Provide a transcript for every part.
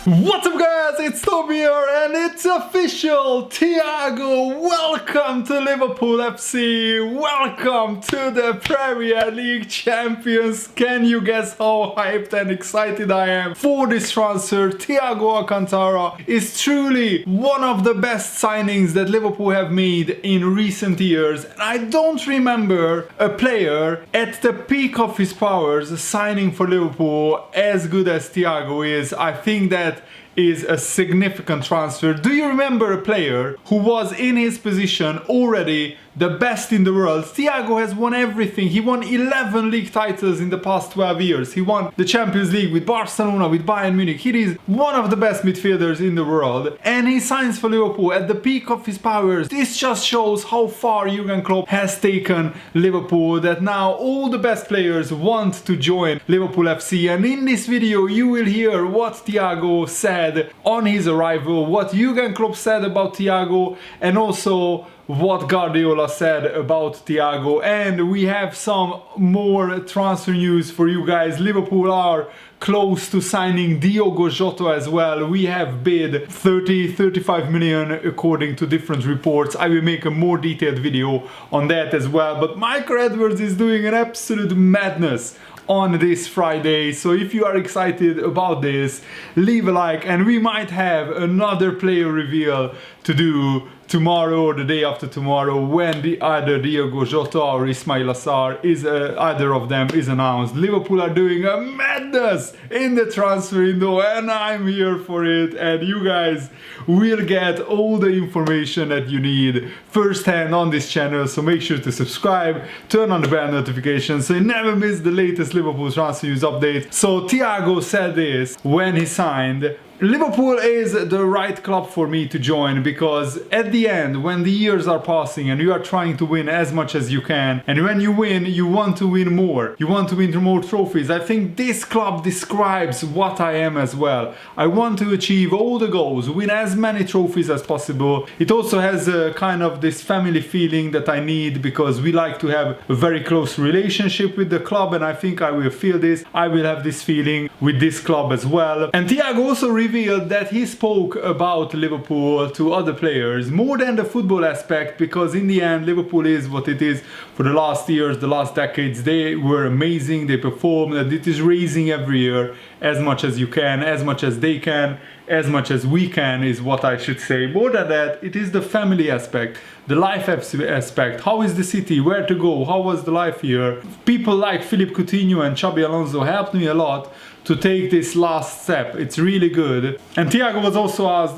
What's up guys, it's Toby here and it's official! Thiago, welcome to Liverpool FC! Welcome to the Premier League champions! Can you guess how hyped and excited I am for this transfer? Thiago Alcantara is truly one of the best signings that Liverpool have made in recent years. And I don't remember a player at the peak of his powers signing for Liverpool as good as Thiago is. I think that is a significant transfer. Do you remember a player who was in his position already the best in the world? Thiago has won everything. He won 11 league titles in the past 12 years. He won the Champions League with Barcelona, with Bayern Munich. He is one of the best midfielders in the world. And he signs for Liverpool at the peak of his powers. This just shows how far Jurgen Klopp has taken Liverpool, that now all the best players want to join Liverpool FC. And in this video you will hear what Thiago said on his arrival, what Jurgen Klopp said about Thiago, and also what Guardiola said about Thiago. And we have some more transfer news for you guys. Liverpool are close to signing Diogo Jota as well. We have bid 35 million according to different reports. I will make a more detailed video on that as well. But Michael Edwards is doing an absolute madness on this Friday, so if you are excited about this, leave a like, and we might have another player reveal to do tomorrow or the day after tomorrow when either Diogo Jota or Ismail Assar is either of them is announced. Liverpool are doing a madness in the transfer window and I'm here for it, and you guys will get all the information that you need firsthand on this channel, so make sure to subscribe, turn on the bell notification so you never miss the latest Liverpool transfer news update. So Thiago said this when he signed: Liverpool is the right club for me to join, because at the end, when the years are passing and you are trying to win as much as you can, and when you win, you want to win more. You want to win more trophies. I think this club describes what I am as well. I want to achieve all the goals, win as many trophies as possible. It also has a kind of this family feeling that I need, because we like to have a very close relationship with the club, and I think I will feel this. I will have this feeling with this club as well. And Thiago also revealed that he spoke about Liverpool to other players more than the football aspect, because in the end Liverpool is what it is for the last years, the last decades. They were amazing, they performed, and it is raising every year as much as you can, as much as they can, as much as we can, is what I should say. More than that, it is the family aspect, the life aspect. How is the city, where to go, how was the life here? People like Philippe Coutinho and Xabi Alonso helped me a lot to take this last step. It's really good. And Thiago was also asked,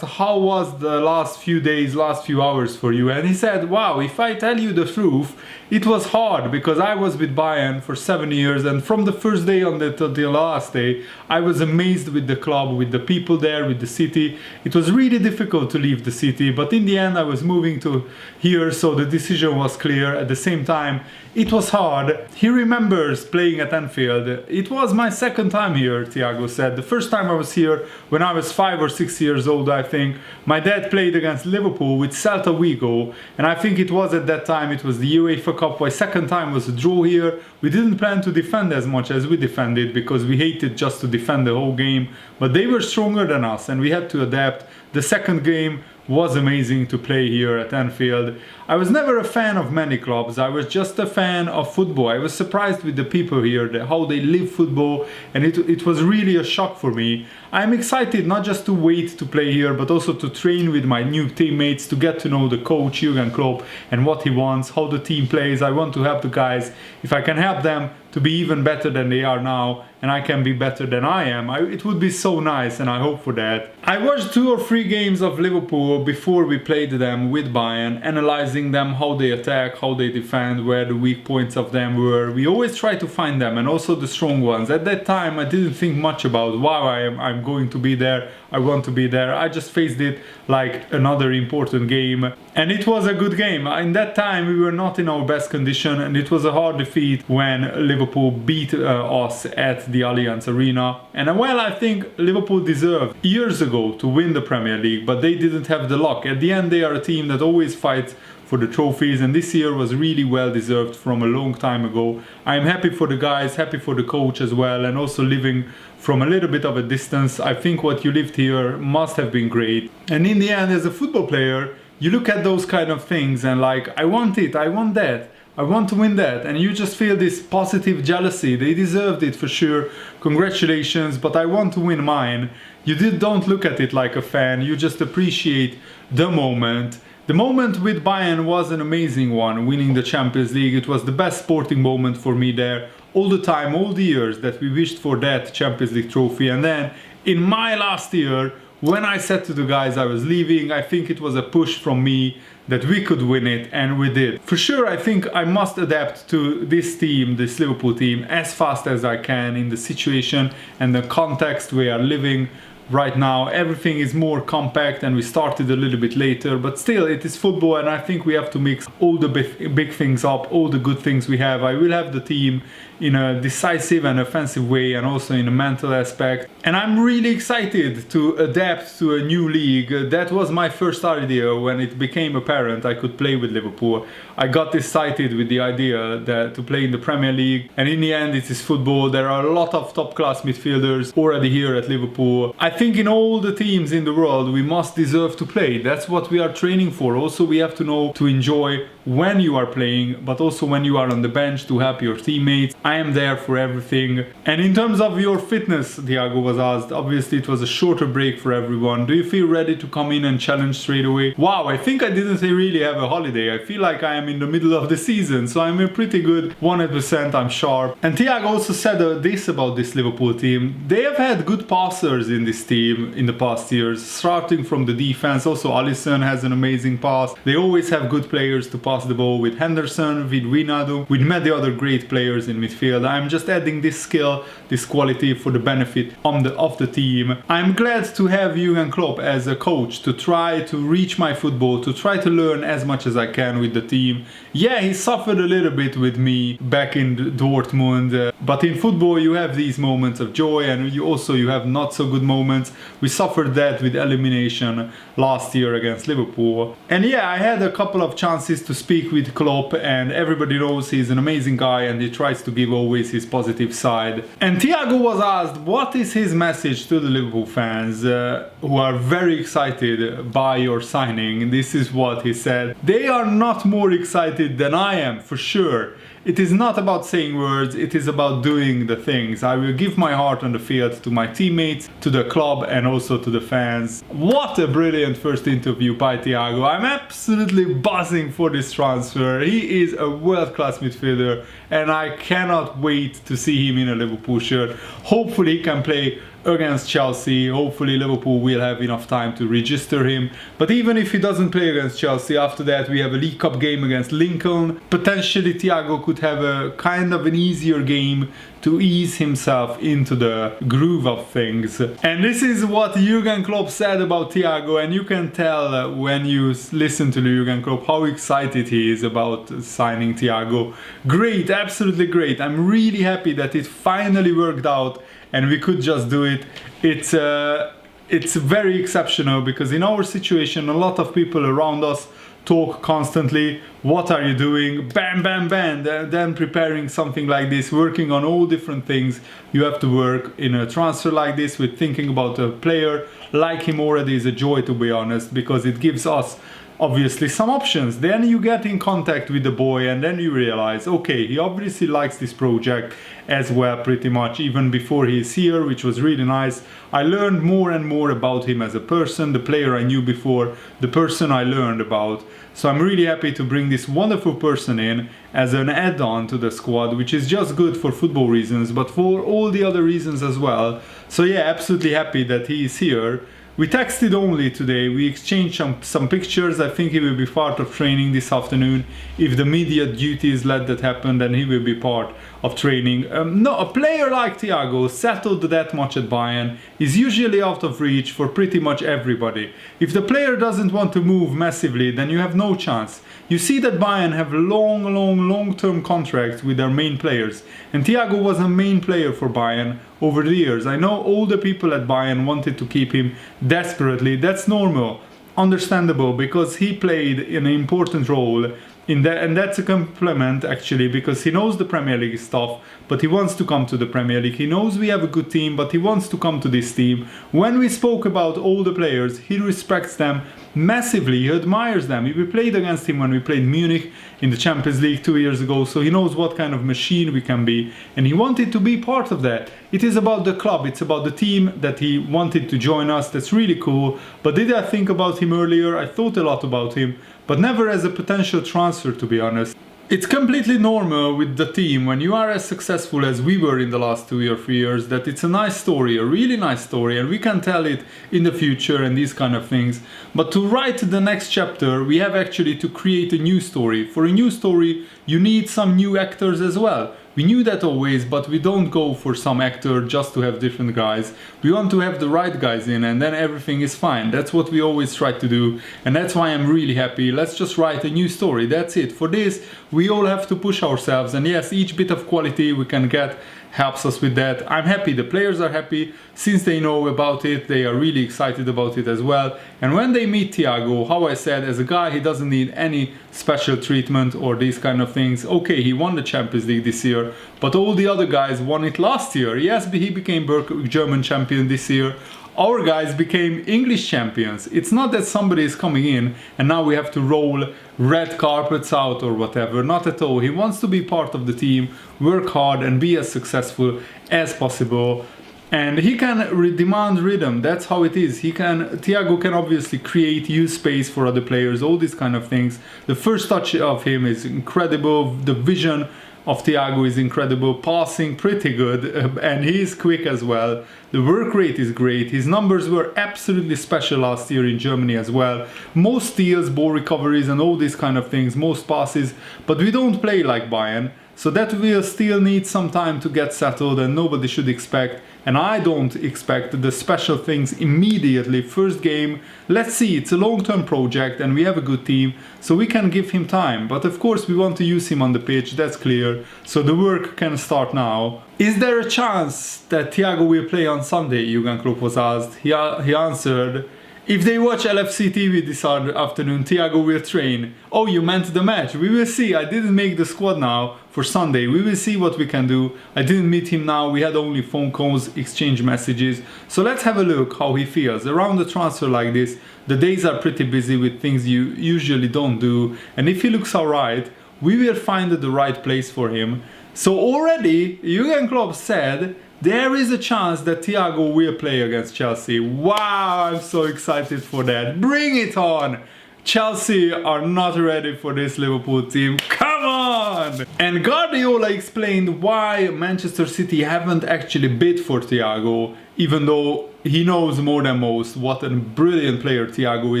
how was the last few days, last few hours for you? And he said, wow, if I tell you the truth, it was hard, because I was with Bayern for 7 years, and from the first day on to the last day, I was amazed with the club, with the people there, with the city. It was really difficult to leave the city, but in the end I was moving to here, so the decision was clear. At the same time, it was hard. He remembers playing at Anfield. It was my second time here, Thiago said. The first time I was here when I was 5 or 6 years old, I think. My dad played against Liverpool with Celta Vigo, and I think it was at that time, it was the UEFA Cup. My second time was a draw here. We didn't plan to defend as much as we defended, because we hated just to defend the whole game, but they were stronger than us and we had to adapt. The second game was amazing to play here at Anfield. I was never a fan of many clubs, I was just a fan of football. I was surprised with the people here, how they live football, and it was really a shock for me. I'm excited not just to wait to play here, but also to train with my new teammates, to get to know the coach Jurgen Klopp and what he wants, how the team plays. I want to help the guys. If I can help them to be even better than they are now, and I can be better than I am, it would be so nice, and I hope for that. I watched 2 or 3 games of Liverpool before we played them with Bayern, analyzing them, how they attack, how they defend, where the weak points of them were. We always try to find them, and also the strong ones. At that time I didn't think much about, wow, I'm going to be there, I want to be there. I just faced it like another important game, and it was a good game. In that time we were not in our best condition, and it was a hard defeat when Liverpool beat us at the Allianz Arena. And well, I think Liverpool deserved years ago to win the Premier League, but they didn't have the luck. At the end they are a team that always fights for for the trophies, and this year was really well deserved from a long time ago. I'm happy for the guys, happy for the coach as well, and also living from a little bit of a distance. I think what you lived here must have been great. And in the end, as a football player, you look at those kind of things and like, I want it, I want that, I want to win that, and you just feel this positive jealousy. They deserved it for sure, congratulations, but I want to win mine. You don't look at it like a fan, you just appreciate the moment. The moment with Bayern was an amazing one, winning the Champions League. It was the best sporting moment for me there, all the time, all the years that we wished for that Champions League trophy. And then in my last year, when I said to the guys I was leaving, I think it was a push from me that we could win it, and we did. For sure, I think I must adapt to this team, this Liverpool team, as fast as I can in the situation and the context we are living right now. Everything is more compact and we started a little bit later, but still it is football, and I think we have to mix all the big things up, all the good things we have. I will have the team in a decisive and offensive way, and also in a mental aspect, and I'm really excited to adapt to a new league. That was my first idea when it became apparent I could play with Liverpool. I got excited with the idea that to play in the Premier League, and in the end it is football. There are a lot of top class midfielders already here at Liverpool. I think in all the teams in the world we must deserve to play. That's what we are training for. Also, we have to know to enjoy when you are playing, but also when you are on the bench to help your teammates. I am there for everything. And in terms of your fitness, Thiago was asked, obviously it was a shorter break for everyone. Do you feel ready to come in and challenge straight away? Wow, I think I didn't really have a holiday. I feel like I am in the middle of the season, so I'm a pretty good 100%, I'm sharp. And Thiago also said this about this Liverpool team. They have had good passers in this team in the past years, starting from the defense. Also, Alisson has an amazing pass. They always have good players to pass the ball, with Henderson, with Wijnaldum, with many other great players in midfield. I'm just adding this skill, this quality for the benefit of the team. I'm glad to have Jurgen Klopp as a coach to try to reach my football, to try to learn as much as I can with the team. Yeah, he suffered a little bit with me back in Dortmund, but in football you have these moments of joy, and you have not so good moments. We suffered that with elimination last year against Liverpool. And yeah, I had a couple of chances to speak with Klopp, and everybody knows he's an amazing guy and he tries to give always his positive side. And Thiago was asked what is his message to the Liverpool fans who are very excited by your signing. This is what he said. They are not more excited than I am, for sure. It is not about saying words, it is about doing the things. I will give my heart on the field to my teammates, to the club, and also to the fans. What a brilliant first interview by Thiago. I'm absolutely buzzing for this transfer. He is a world-class midfielder, and I cannot wait to see him in a Liverpool shirt. Hopefully he can play against Chelsea. Hopefully Liverpool will have enough time to register him. But even if he doesn't play against Chelsea, after that we have a League Cup game against Lincoln. Potentially Thiago could have a kind of an easier game to ease himself into the groove of things. And this is what Jurgen Klopp said about Thiago, and you can tell when you listen to Jurgen Klopp how excited he is about signing Thiago. Great, absolutely great. I'm really happy that it finally worked out and we could just do it. It's very exceptional, because in our situation a lot of people around us talk constantly, what are you doing, bam bam bam, then preparing something like this, working on all different things you have to work in a transfer like this. With thinking about a player like him already is a joy, to be honest, because it gives us obviously some options. Then you get in contact with the boy and then you realize, okay, he obviously likes this project as well, pretty much even before he's here, which was really nice. I learned more and more about him as a person, the player I knew before, the person I learned about. So I'm really happy to bring this wonderful person in as an add-on to the squad, which is just good for football reasons, but for all the other reasons as well. So yeah, absolutely happy that he is here. We texted only today, we exchanged some pictures. I think he will be part of training this afternoon. If the media duties let that happen, then he will be part of training. No, a player like Thiago, settled that much at Bayern, is usually out of reach for pretty much everybody. If the player doesn't want to move massively, then you have no chance. You see that Bayern have long-term contracts with their main players, and Thiago was a main player for Bayern over the years. I know all the people at Bayern wanted to keep him desperately. That's normal. understandable because he played an important role in that, and that's a compliment actually, because he knows the Premier League stuff, but he wants to come to the Premier League. He knows we have a good team, but he wants to come to this team. When we spoke about all the players, he respects them massively, he admires them. We played against him when we played Munich in the Champions League 2 years ago, so he knows what kind of machine we can be, and he wanted to be part of that. It is about the club, it's about the team that he wanted to join us. That's really cool. But did I think about him earlier? I thought a lot about him, but never as a potential transfer, to be honest. It's completely normal with the team when you are as successful as we were in the last 2 or 3 years, that it's a nice story, a really nice story, and we can tell it in the future and these kind of things. But to write the next chapter, we have actually to create a new story. For a new story, you need some new actors as well. We knew that always, but we don't go for some actor just to have different guys. We want to have the right guys in, and then everything is fine. That's what we always try to do, and that's why I'm really happy. Let's just write a new story, that's it. For this, we all have to push ourselves, and yes, each bit of quality we can get helps us with that. I'm happy, the players are happy. Since they know about it, they are really excited about it as well. And when they meet Thiago, how I said, as a guy, he doesn't need any special treatment or these kind of things. Okay, he won the Champions League this year, but all the other guys won it last year. Yes, he became German champion this year. Our guys became English champions. It's not that somebody is coming in and now we have to roll red carpets out or whatever. Not at all. He wants to be part of the team, work hard and be as successful as possible. And he can demand rhythm. That's how it is. Thiago can obviously create, use space for other players, all these kind of things. The first touch of him is incredible. The vision of Thiago is incredible, passing pretty good, and he is quick as well. The work rate is great. His numbers were absolutely special last year in Germany as well. Most steals, ball recoveries and all these kind of things, most passes, but we don't play like Bayern. So that will still need some time to get settled, and nobody should expect, and I don't expect, the special things immediately. First game, let's see, it's a long-term project and we have a good team, so we can give him time. But of course we want to use him on the pitch, that's clear, so the work can start now. Is there a chance that Thiago will play on Sunday, Jurgen Klopp was asked. He answered, if they watch LFC TV this afternoon, Thiago will train. Oh, you meant the match. We will see. I didn't make the squad now for Sunday. We will see what we can do. I didn't meet him now. We had only phone calls, exchange messages. So let's have a look how he feels. Around the transfer like this, the days are pretty busy with things you usually don't do. And if he looks alright, we will find the right place for him. So already, Jurgen Klopp said, there is a chance that Thiago will play against Chelsea. Wow, I'm so excited for that. Bring it on! Chelsea are not ready for this Liverpool team. Come on! And Guardiola explained why Manchester City haven't actually bid for Thiago, even though he knows more than most what a brilliant player Thiago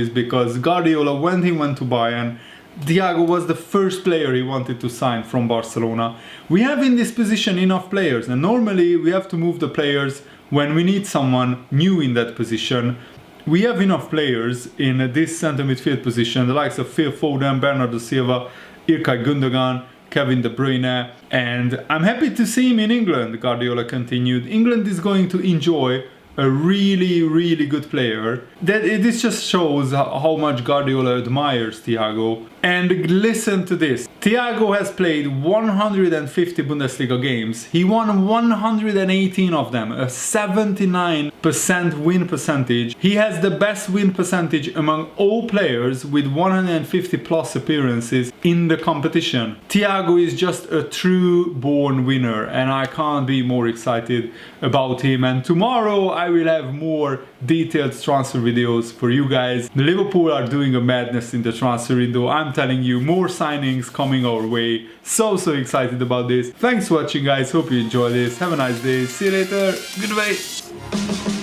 is, because Guardiola, when he went to Bayern, Thiago was the first player he wanted to sign from Barcelona. We have in this position enough players, and normally we have to move the players when we need someone new in that position. We have enough players in this centre midfield position, the likes of Phil Foden, Bernardo Silva, Ilkay Gundogan, Kevin De Bruyne, and I'm happy to see him in England, Guardiola continued. England is going to enjoy a really good player. This just shows how much Guardiola admires Thiago. And listen to this. Thiago has played 150 Bundesliga games. He won 118 of them, a 79% win percentage. He has the best win percentage among all players with 150 plus appearances in the competition. Thiago is just a true born winner, and I can't be more excited about him. And tomorrow I will have more detailed transfer videos for you guys. The Liverpool are doing a madness in the transfer window. I'm telling you, more signings coming our way. So excited about this. Thanks for watching, guys. Hope you enjoyed this. Have a nice day. See you later. Goodbye.